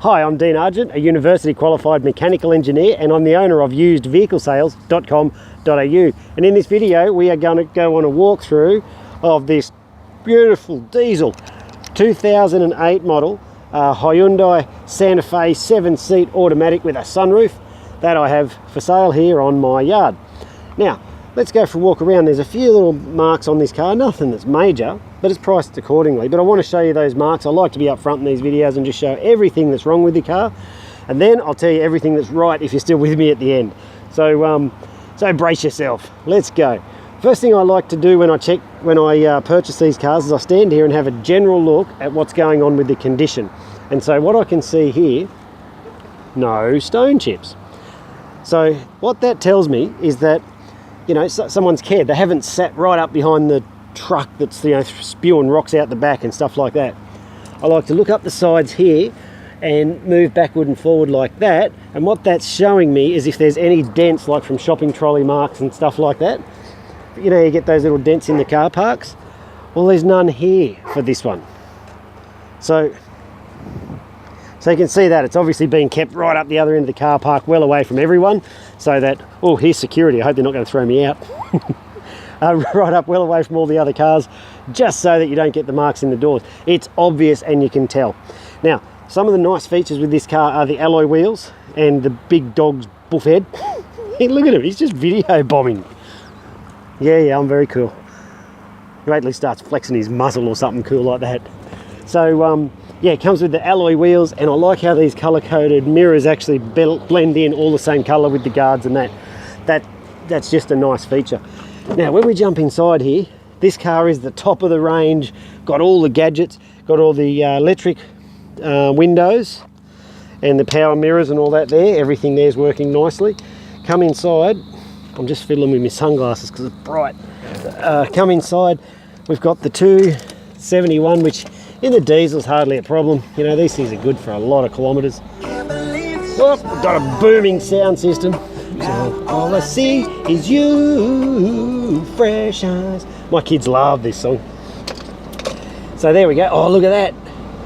Hi, I'm Dean Argent, a university qualified mechanical engineer, and I'm the owner of usedvehiclesales.com.au. And in this video, we are going to go on a walkthrough of this beautiful diesel 2008 model Hyundai Santa Fe 7-seat automatic with a sunroof that I have for sale here on my yard. Now, let's go for a walk around. There's a few little marks on this car, nothing that's major, but it's priced accordingly. But I want to show you those marks. I like to be up front in these videos and just show everything that's wrong with the car, and then I'll tell you everything that's right if you're still with me at the end. So brace yourself. Let's go. First thing I like to do when I purchase these cars is I stand here and have a general look at what's going on with the condition. And so what I can see here, no stone chips. So what that tells me is that, you know, someone's cared. They haven't sat right up behind the truck that's, you know, spewing rocks out the back and stuff like that. I like to look up the sides here and move backward and forward like that, and what that's showing me is if there's any dents, like from shopping trolley marks and stuff like that. You know, you get those little dents in the car parks. Well, there's none here for this one. So you can see that it's obviously being kept right up the other end of the car park, well away from everyone, so that, oh, here's security, I hope they're not going to throw me out. Right up well away from all the other cars, just so that you don't get the marks in the doors. It's obvious and you can tell. Now, some of the nice features with this car are the alloy wheels and the big dog's buff head. Look at him, he's just video bombing. Yeah, I'm very cool. Wait till he starts flexing his muzzle or something cool like that. So, yeah, it comes with the alloy wheels, and I like how these colour-coded mirrors actually blend in all the same colour with the guards, and that's just a nice feature. Now, when we jump inside here, this car is the top of the range, got all the gadgets, got all the electric windows and the power mirrors and all that there. Everything there's working nicely. Come inside. I'm just fiddling with my sunglasses because it's bright. Come inside, we've got the 271, which in the diesel's hardly a problem. You know, these things are good for a lot of kilometres. Oh, we've got a booming sound system. So all I see is you, fresh eyes. My kids love this song. So there we go. Oh, look at that.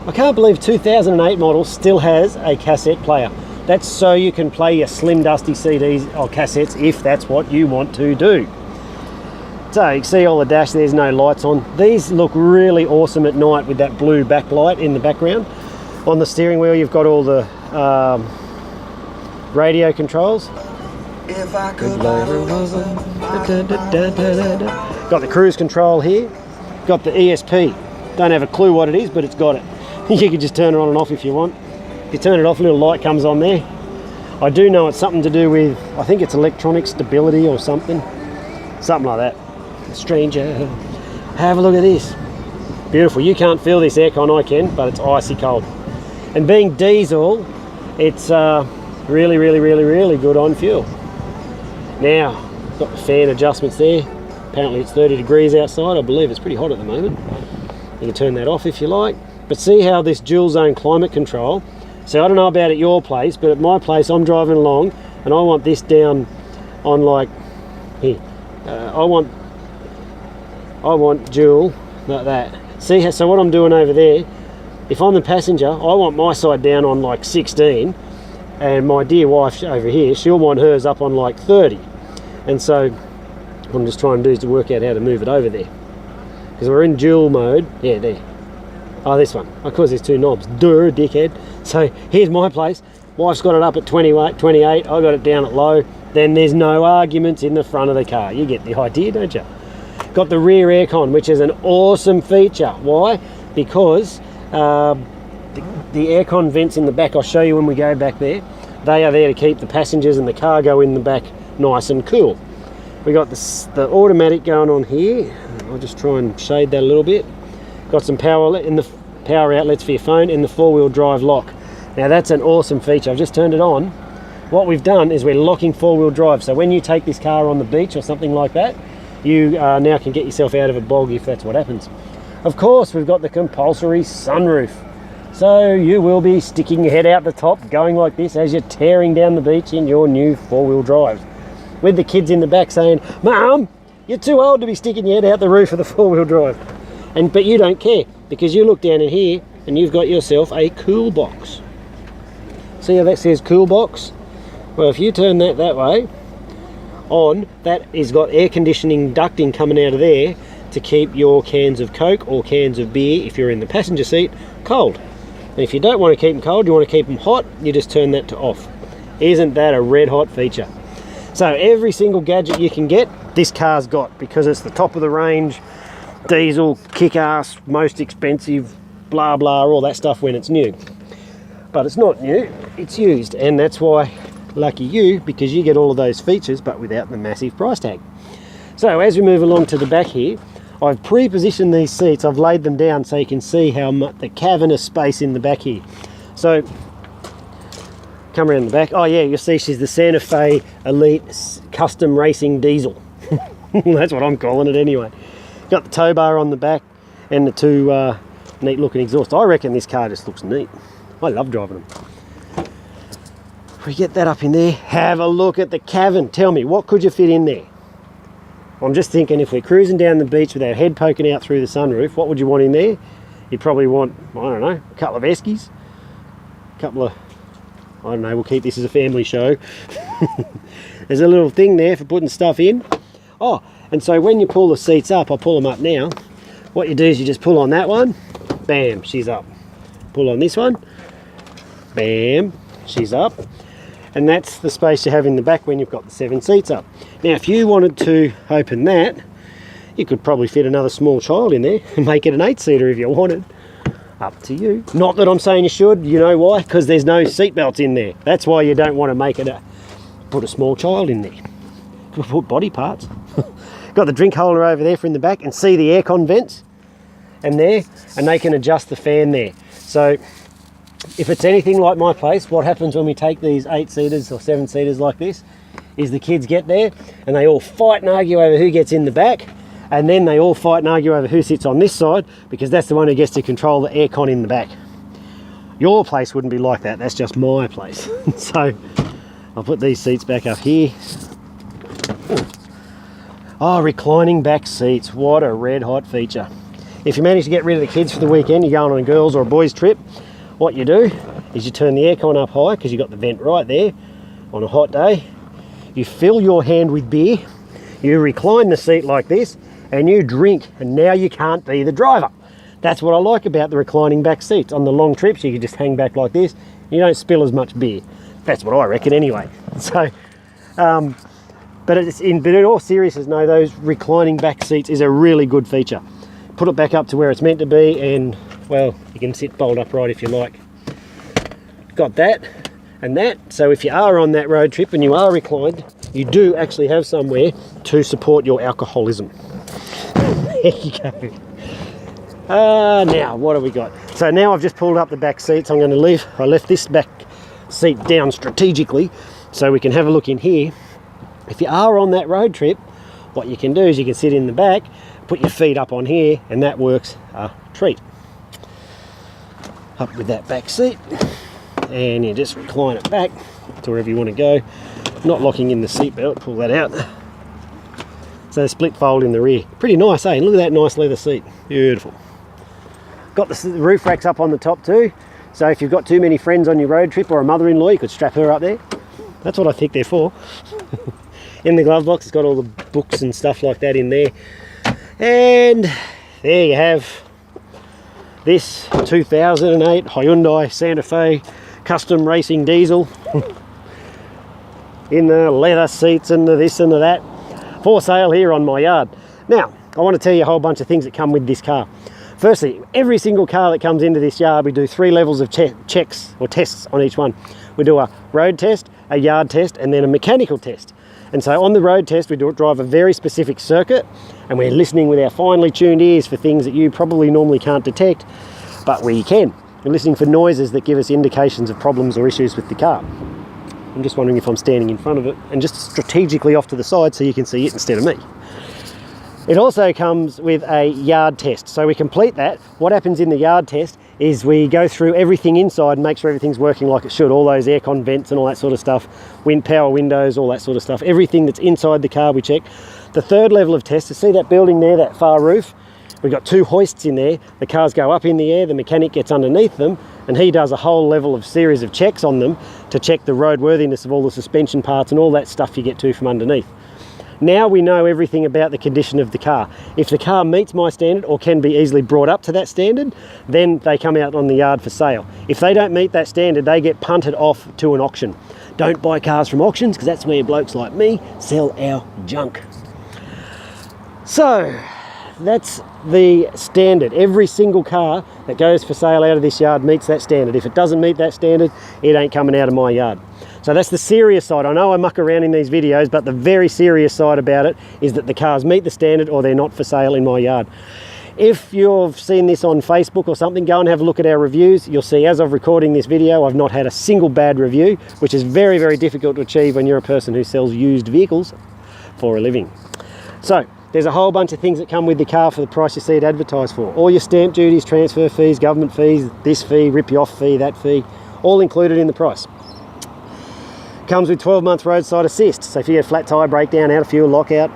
I can't believe 2008 model still has a cassette player. That's so you can play your slim dusty CDs or cassettes if that's what you want to do. So you can see all the dash, there's no lights on. These look really awesome at night with that blue backlight in the background. On the steering wheel you've got all the radio controls. If I could got the cruise control here. Got the ESP. Don't have a clue what it is, but it's got it. You can just turn it on and off if you want. If you turn it off, a little light comes on there. I do know it's something to do with, I think it's electronic stability or something. Something like that. Stranger. Have a look at this. Beautiful. You can't feel this aircon, I can, but it's icy cold. And being diesel, it's really good on fuel. Now, got the fan adjustments there. Apparently it's 30 degrees outside. I believe it's pretty hot at the moment. You can turn that off if you like. But see how this dual zone climate control, so I don't know about at your place, but at my place I'm driving along and I want this down on like here. I want dual like that. See how, so what I'm doing over there, if I'm the passenger, I want my side down on like 16, and my dear wife over here, she'll want hers up on like 30. And so what I'm just trying to do is to work out how to move it over there, because we're in dual mode. Yeah, there. Oh, this one. Of course, there's two knobs. Duh, dickhead. So here's my place. Wife's got it up at 28. I got it down at low. Then there's no arguments in the front of the car. You get the idea, don't you? Got the rear aircon, which is an awesome feature. Why? Because the aircon vents in the back, I'll show you when we go back there. They are there to keep the passengers and the cargo in the back nice and cool. We got the automatic going on here. I'll just try and shade that a little bit. Got some power in the power outlets for your phone and the four-wheel drive lock. Now that's an awesome feature. I've just turned it on. What we've done is we're locking four-wheel drive. So when you take this car on the beach or something like that, you now can get yourself out of a bog if that's what happens. Of course, we've got the compulsory sunroof. So you will be sticking your head out the top, going like this as you're tearing down the beach in your new four-wheel drive. With the kids in the back saying, "Mum, you're too old to be sticking your head out the roof of the four-wheel drive." But you don't care, because you look down in here and you've got yourself a cool box. See how that says cool box? Well, if you turn that way on, that has got air conditioning ducting coming out of there to keep your cans of Coke or cans of beer, if you're in the passenger seat, cold. And if you don't want to keep them cold, you want to keep them hot, you just turn that to off. Isn't that a red hot feature? So every single gadget you can get, this car's got, because it's the top of the range, diesel, kick-ass, most expensive, blah blah, all that stuff when it's new. But it's not new, it's used, and that's why, lucky you, because you get all of those features but without the massive price tag. So as we move along to the back here, I've pre-positioned these seats, I've laid them down so you can see how much the cavernous space in the back here. So come around the back. Oh yeah, you'll see she's the Santa Fe Elite Custom Racing Diesel. That's what I'm calling it anyway. Got the tow bar on the back and the two neat looking exhausts. I reckon this car just looks neat. I love driving them. If we get that up in there, have a look at the cavern. Tell me, what could you fit in there? I'm just thinking, if we're cruising down the beach with our head poking out through the sunroof, what would you want in there? You'd probably want, I don't know, a couple of eskies, a couple of, I don't know, we'll keep this as a family show. There's a little thing there for putting stuff in. Oh, and so when you pull the seats up, I'll pull them up now. What you do is you just pull on that one, bam, she's up. Pull on this one, bam, she's up. And that's the space you have in the back when you've got the 7 seats up. Now, if you wanted to open that, you could probably fit another small child in there and make it an 8-seater if you wanted. Up to you. Not that I'm saying you should, you know why? Because there's no seat belts in there. That's why you don't want to make it put a small child in there. Put body parts. Got the drink holder over there for in the back, and see the aircon vents and there, and they can adjust the fan there. So if it's anything like my place, what happens when we take these 8-seaters or 7-seaters like this is the kids get there and they all fight and argue over who gets in the back, and then they all fight and argue over who sits on this side, because that's the one who gets to control the aircon in the back. Your place wouldn't be like that, that's just my place. So I'll put these seats back up here. Oh, reclining back seats, what a red hot feature. If you manage to get rid of the kids for the weekend, you're going on a girls or a boys trip, what you do is you turn the aircon up high, because you've got the vent right there on a hot day. You fill your hand with beer, you recline the seat like this, and you drink, and now you can't be the driver. That's what I like about the reclining back seats. On the long trips, you can just hang back like this, and you don't spill as much beer. That's what I reckon anyway. So, but in all seriousness, no, those reclining back seats is a really good feature. Put it back up to where it's meant to be, and well, you can sit bolt upright if you like. Got that and that, so if you are on that road trip and you are reclined, you do actually have somewhere to support your alcoholism. There you go. Now, what have we got? So now I've just pulled up the back seats. I'm going to leave, I left this back seat down strategically so we can have a look in here. If you are on that road trip, what you can do is you can sit in the back, put your feet up on here, and that works a treat. Up with that back seat, and you just recline it back to wherever you want to go, not locking in the seat belt. Pull that out. So the split fold in the rear, pretty nice, eh? Look at that nice leather seat, beautiful. Got the roof racks up on the top too, so if you've got too many friends on your road trip or a mother-in-law, you could strap her up there. That's what I think they're for. In the glove box, it's got all the books and stuff like that in there. And there you have this 2008 Hyundai Santa Fe Custom Racing Diesel in the leather seats and the this and the that, for sale here on my yard. Now, I want to tell you a whole bunch of things that come with this car. Firstly, every single car that comes into this yard, we do 3 levels of checks or tests on each one. We do a road test, a yard test, and then a mechanical test. And so on the road test, we drive a very specific circuit, and we're listening with our finely tuned ears for things that you probably normally can't detect, but we can. We're listening for noises that give us indications of problems or issues with the car. I'm just wondering if I'm standing in front of it and just strategically off to the side so you can see it instead of me. It also comes with a yard test. So we complete that. What happens in the yard test is we go through everything inside and make sure everything's working like it should. All those aircon vents and all that sort of stuff, power windows, all that sort of stuff. Everything that's inside the car we check. The third level of test, to see that building there, that far roof, We've got 2 hoists in there. The cars go up in the air, the mechanic gets underneath them, and he does a whole level of series of checks on them to check the roadworthiness of all the suspension parts and all that stuff you get to from underneath. Now we know everything about the condition of the car. If the car meets my standard or can be easily brought up to that standard, then they come out on the yard for sale. If they don't meet that standard, they get punted off to an auction. Don't buy cars from auctions, because that's where blokes like me sell our junk. So that's the standard. Every single car that goes for sale out of this yard meets that standard. If it doesn't meet that standard, it ain't coming out of my yard. So that's the serious side. I know I muck around in these videos, but the very serious side about it is that the cars meet the standard or they're not for sale in my yard. If you've seen this on Facebook or something, go and have a look at our reviews. You'll see as of recording this video, I've not had a single bad review, which is very, very difficult to achieve when you're a person who sells used vehicles for a living. So there's a whole bunch of things that come with the car for the price you see it advertised for. All your stamp duties, transfer fees, government fees, this fee, rip you off fee, that fee, all included in the price. Comes with 12-month roadside assist. So if you get a flat tyre breakdown, out of fuel, lockout,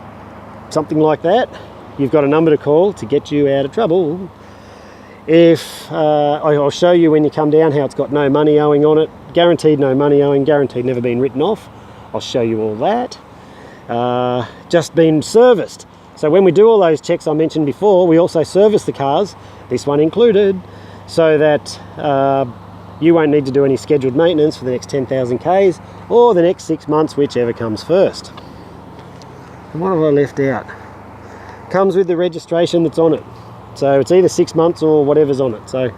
something like that, you've got a number to call to get you out of trouble. If I'll show you when you come down how it's got no money owing on it, guaranteed no money owing, guaranteed never been written off. I'll show you all that. Just been serviced. So when we do all those checks I mentioned before, we also service the cars, this one included, so that you won't need to do any scheduled maintenance for the next 10,000 Ks or the next 6 months, whichever comes first. And what have I left out? Comes with the registration that's on it. So it's either 6 months or whatever's on it. So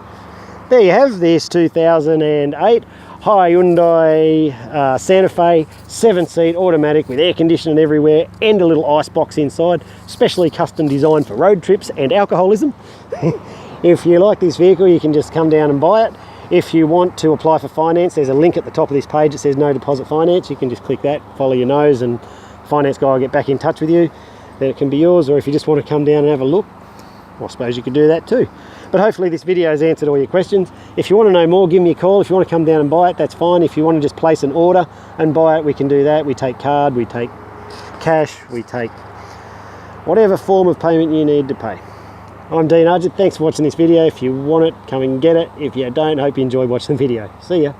there you have this 2008 Hyundai Santa Fe 7-seat automatic with air conditioning everywhere and a little ice box inside, specially custom designed for road trips and alcoholism. If you like this vehicle, you can just come down and buy it. If you want to apply for finance, there's a link at the top of this page that says no deposit finance. You can just click that, follow your nose, and finance guy will get back in touch with you. Then it can be yours. Or if you just want to come down and have a look, well, I suppose you could do that too. But hopefully this video has answered all your questions. If you want to know more, give me a call. If you want to come down and buy it, that's fine. If you want to just place an order and buy it, we can do that. We take card, we take cash, we take whatever form of payment you need to pay. I'm Dean Argent. Thanks for watching this video. If you want it, come and get it. If you don't, hope you enjoyed watching the video. See ya.